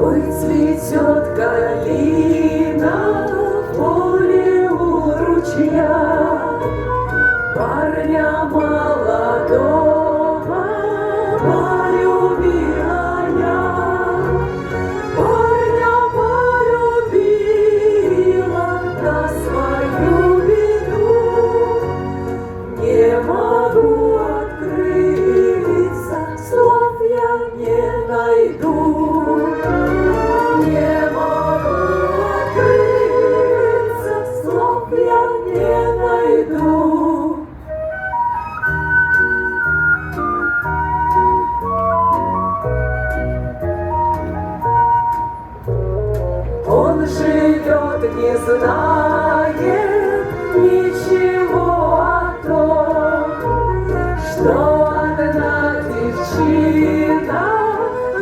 Ой, цветет калина в поле у ручья, парня молодого полюбила я. Парня полюбила на свою беду, не могу открыться, слов я не найду. Не могу открыться, слов я не найду. Он живет, не знает ничего о том, что одна девчина в